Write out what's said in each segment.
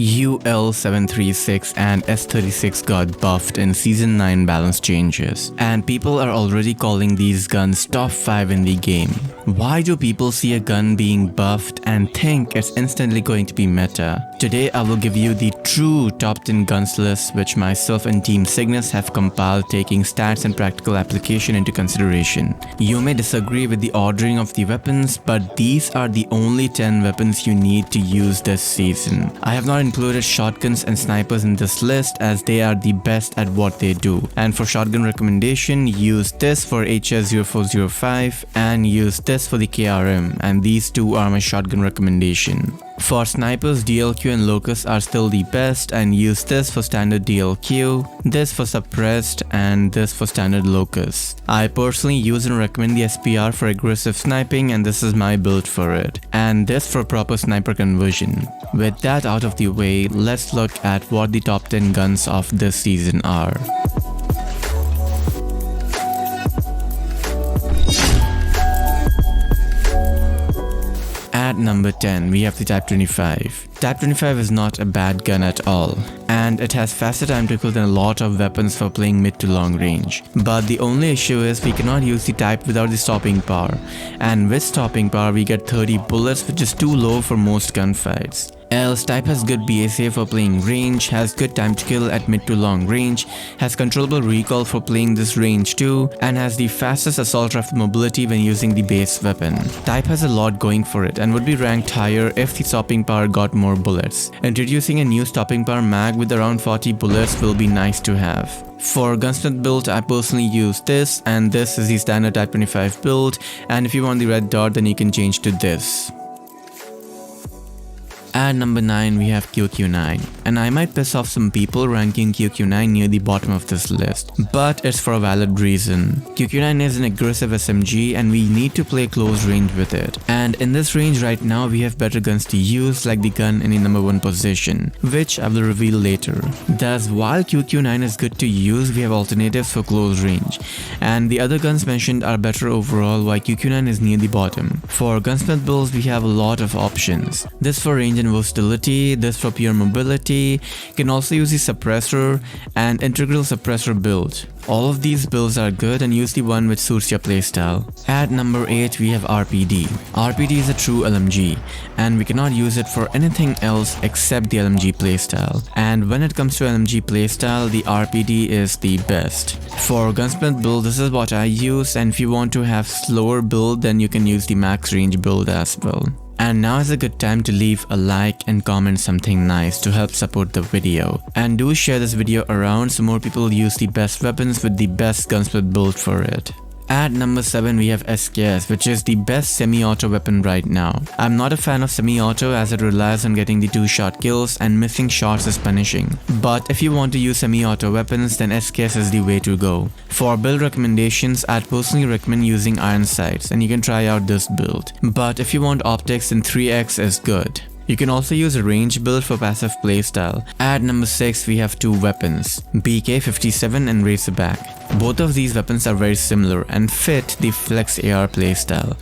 UL736 and S36 got buffed in Season 9 balance changes, and people are already calling these guns top 5 in the game. Why do people see a gun being buffed and think it's instantly going to be meta? Today I will give you the true top 10 guns list which myself and Team Cygnoux have compiled, taking stats and practical application into consideration. You may disagree with the ordering of the weapons, but these are the only 10 weapons you need to use this season. I have not included shotguns and snipers in this list as they are the best at what they do. And for shotgun recommendation, use this for HS0405 and use this for the KRM, and these two are my shotgun recommendation. For snipers, DLQ and Locust are still the best, and use this for standard DLQ, this for suppressed, and this for standard Locust. I personally use and recommend the SPR for aggressive sniping, and this is my build for it, and this for proper sniper conversion. With that out of the way, let's look at what the top 10 guns of this season are. At number 10, we have the Type 25. Type 25 is not a bad gun at all, and it has faster time to kill than a lot of weapons for playing mid to long range. But the only issue is we cannot use the type without the stopping power, and with stopping power we get 30 bullets, which is too low for most gunfights. Else, type has good BSA for playing range, has good time to kill at mid to long range, has controllable recoil for playing this range too, and has the fastest assault rifle mobility when using the base weapon. Type has a lot going for it and would be ranked higher if the stopping power got more bullets. Introducing a new stopping power mag with around 40 bullets will be nice to have. For Gunsmith build, I personally use this, and this is the standard Type 25 build, and if you want the red dot then you can change to this. At number 9, we have QQ9, and I might piss off some people ranking QQ9 near the bottom of this list, but it's for a valid reason. QQ9 is an aggressive SMG and we need to play close range with it, and in this range right now we have better guns to use, like the gun in the number 1 position, which I will reveal later. Thus, while QQ9 is good to use, we have alternatives for close range, and the other guns mentioned are better overall, while QQ9 is near the bottom. For Gunsmith builds, we have a lot of options. This for range and versatility, this for pure mobility, you can also use the suppressor and integral suppressor build. All of these builds are good, and use the one which suits your playstyle. At number 8, we have RPD. RPD is a true LMG, and we cannot use it for anything else except the LMG playstyle. And when it comes to LMG playstyle, the RPD is the best. For Gunsmith build, this is what I use, and if you want to have slower build, then you can use the max range build as well. And now is a good time to leave a like and comment something nice to help support the video. And do share this video around so more people use the best weapons with the best Gunsmith build for it. At number 7, we have SKS, which is the best semi-auto weapon right now. I'm not a fan of semi-auto as it relies on getting the 2-shot kills and missing shots is punishing. But if you want to use semi-auto weapons, then SKS is the way to go. For build recommendations, I'd personally recommend using iron sights, and you can try out this build. But if you want optics, then 3x is good. You can also use a range build for passive playstyle. At number 6, we have two weapons, BK57 and Razorback. Both of these weapons are very similar and fit the Flex AR playstyle,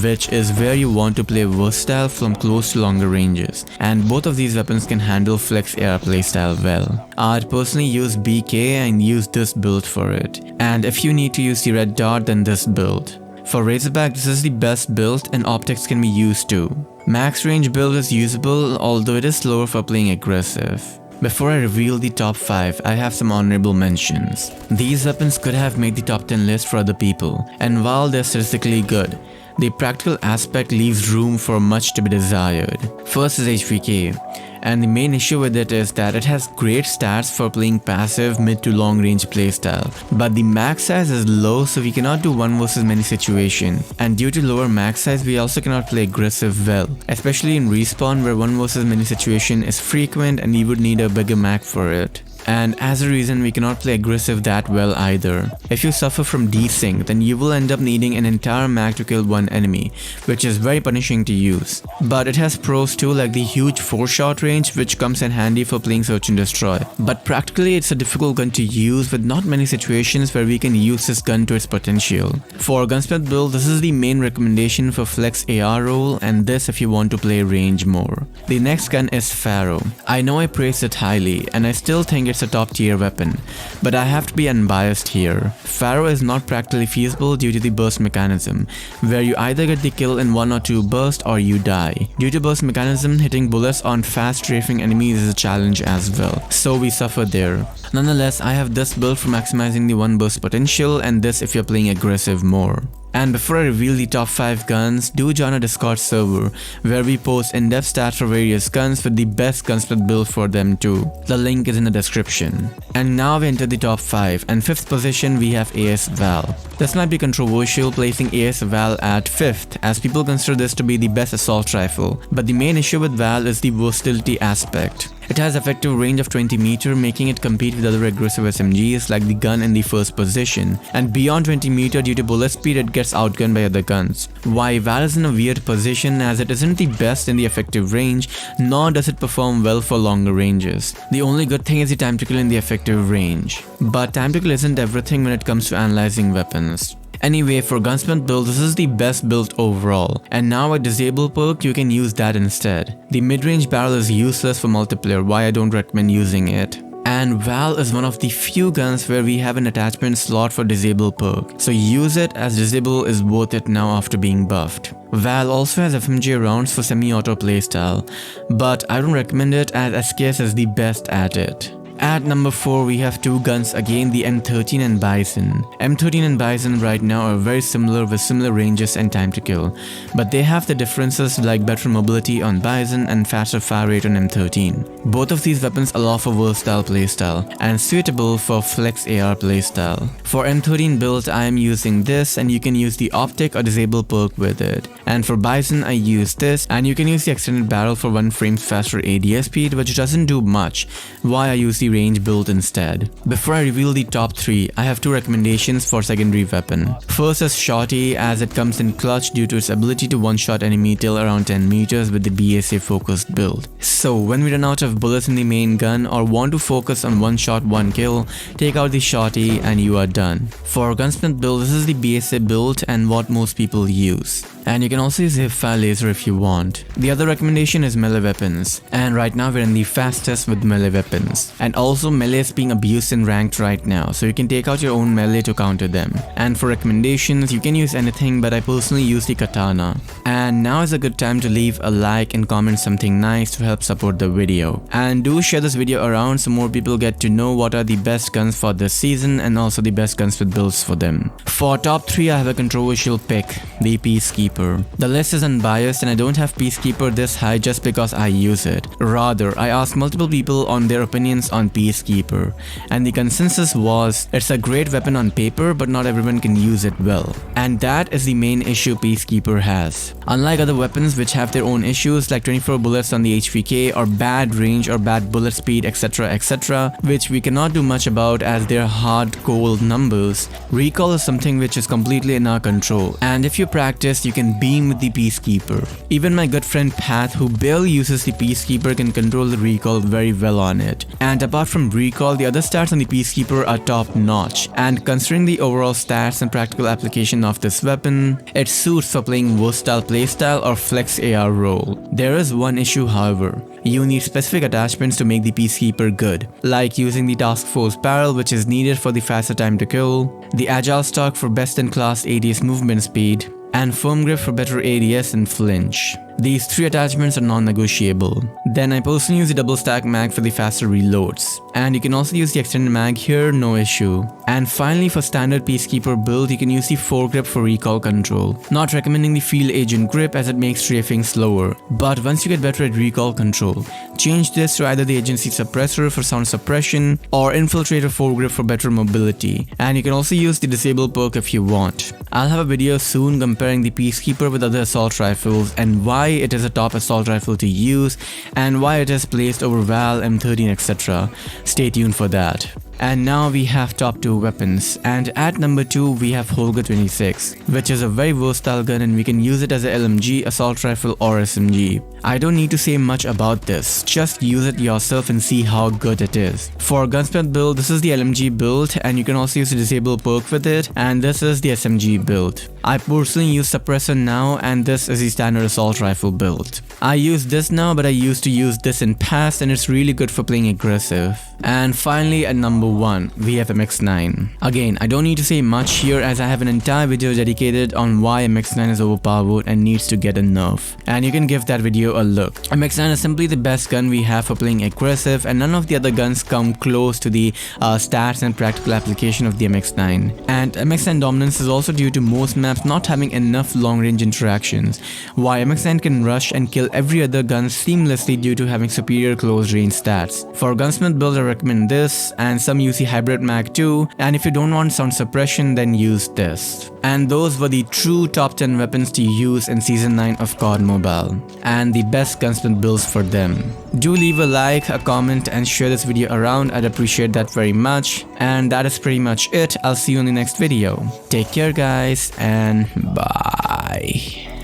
which is where you want to play versatile from close to longer ranges, and both of these weapons can handle Flex AR playstyle well. I'd personally use BK and use this build for it, and if you need to use the red dot, then this build. For Razorback, this is the best build and optics can be used too. Max range build is usable, although it is slower for playing aggressive. Before I reveal the top 5, I have some honorable mentions. These weapons could have made the top 10 list for other people, and while they're statistically good, the practical aspect leaves room for much to be desired. First is HVK, and the main issue with it is that it has great stats for playing passive mid to long range playstyle, but the max size is low, so we cannot do 1 versus many situation, and due to lower max size we also cannot play aggressive well, especially in respawn where 1 versus many situation is frequent and you would need a bigger mag for it. and as a reason we cannot play aggressive that well either. If you suffer from desync, then you will end up needing an entire mag to kill one enemy, which is very punishing to use. But it has pros too, like the huge 4-shot range, which comes in handy for playing search and destroy. But practically it's a difficult gun to use with not many situations where we can use this gun to its potential. For Gunsmith build, this is the main recommendation for flex AR role, and this if you want to play range more. The next gun is Pharaoh. I know I praised it highly, and I still think it's a top tier weapon, but I have to be unbiased here. Pharaoh is not practically feasible due to the burst mechanism, where you either get the kill in 1 or 2 bursts or you die. Due to burst mechanism, hitting bullets on fast strafing enemies is a challenge as well, so we suffer there. Nonetheless, I have this build for maximizing the 1 burst potential, and this if you're playing aggressive more. And before I reveal the top 5 guns, do join our Discord server where we post in-depth stats for various guns with the best Gunsmith build for them too. The link is in the description. And now we enter the top 5, and 5th position we have AS Val. This might be controversial placing AS Val at 5th, as people consider this to be the best assault rifle, but the main issue with Val is the versatility aspect. It has effective range of 20 meters, making it compete with other aggressive SMGs like the gun in the first position, and beyond 20 meters due to bullet speed it gets outgunned by other guns. Why Val is in a weird position, as it isn't the best in the effective range, nor does it perform well for longer ranges. The only good thing is the time to kill in the effective range. But time to kill isn't everything when it comes to analyzing weapons. Anyway, for Gunsmith build, this is the best build overall, and now a disable perk you can use that instead. The mid-range barrel is useless for multiplayer, why I don't recommend using it. And Val is one of the few guns where we have an attachment slot for disable perk, so use it, as disable is worth it now after being buffed. Val also has FMJ rounds for semi-auto playstyle, but I don't recommend it as SKS is the best at it. At number 4 we have 2 guns again, the M13 and Bison. M13 and Bison right now are very similar with similar ranges and time to kill, but they have the differences like better mobility on Bison and faster fire rate on M13. Both of these weapons allow for versatile playstyle and suitable for flex AR playstyle. For M13 build I am using this, and you can use the optic or disable perk with it. And for Bison I use this, and you can use the extended barrel for 1 frame faster ADS speed, which doesn't do much, why I use the range build instead. Before I reveal the top 3, I have 2 recommendations for secondary weapon. First is Shotty, as it comes in clutch due to its ability to one-shot enemy till around 10 meters with the BSA focused build. So when we run out of bullets in the main gun or want to focus on 1 shot 1 kill, take out the Shotty and you are done. For Gunsmith build, this is the BSA build and what most people use. And you can also use hipfire laser if you want. The other recommendation is melee weapons, and right now we're in the fastest with melee weapons. And also melee is being abused in ranked right now, so you can take out your own melee to counter them. And for recommendations, you can use anything, but I personally use the katana. And now is a good time to leave a like and comment something nice to help support the video. And do share this video around so more people get to know what are the best guns for this season and also the best guns with builds for them. For top 3 I have a controversial pick, the Peacekeeper. The list is unbiased and I don't have Peacekeeper this high just because I use it. Rather, I asked multiple people on their opinions on Peacekeeper, and the consensus was it's a great weapon on paper but not everyone can use it well. And that is the main issue Peacekeeper has. Unlike other weapons which have their own issues like 24 bullets on the HVK or bad range or bad bullet speed etc, which we cannot do much about as they're hard cold numbers, recall is something which is completely in our control, and if you practice you can beam with the Peacekeeper. Even my good friend Pat, who barely uses the Peacekeeper, can control the recoil very well on it. And apart from recall, the other stats on the Peacekeeper are top notch, and considering the overall stats and practical application of this weapon, it suits for playing versatile playstyle or flex AR role. There is one issue however. You need specific attachments to make the Peacekeeper good, like using the Task Force barrel which is needed for the faster time to kill, the Agile stock for best in class ADS movement speed, and firm grip for better ADS and flinch. These 3 attachments are non-negotiable. Then I personally use the double stack mag for the faster reloads. And you can also use the extended mag here, no issue. And finally, for standard Peacekeeper build, you can use the foregrip for recoil control. Not recommending the field agent grip as it makes strafing slower. But once you get better at recoil control, change this to either the agency suppressor for sound suppression or infiltrator foregrip for better mobility. And you can also use the disable perk if you want. I'll have a video soon comparing the Peacekeeper with other assault rifles and why why it is a top assault rifle to use and why it is placed over Val, M13, etc. Stay tuned for that. And now we have top 2 weapons, and at number 2 we have Holger 26, which is a very versatile gun and we can use it as a LMG, assault rifle or SMG. I don't need to say much about this, just use it yourself and see how good it is. For Gunsmith build, this is the LMG build and you can also use the disable perk with it, and this is the SMG build. I personally use suppressor now and this is the standard assault rifle build. I use this now, but I used to use this in past and it's really good for playing aggressive. And finally at number 1 we have MX9. Again, I don't need to say much here as I have an entire video dedicated on why MX9 is overpowered and needs to get a nerf, and you can give that video a look. MX9 is simply the best gun we have for playing aggressive, and none of the other guns come close to the stats and practical application of the MX9. And MX9 dominance is also due to most maps not having enough long range interactions, while MX9 can rush and kill every other gun seamlessly due to having superior close range stats. For Gunsmith build, I recommend this, and some use the hybrid mag too, and if you don't want sound suppression then use this. And those were the true top 10 weapons to use in season 9 of COD Mobile, and the best Gunsmith builds for them. Do leave a like, a comment and share this video around, I'd appreciate that very much. And that is pretty much it. I'll see you in the next video. Take care guys and bye.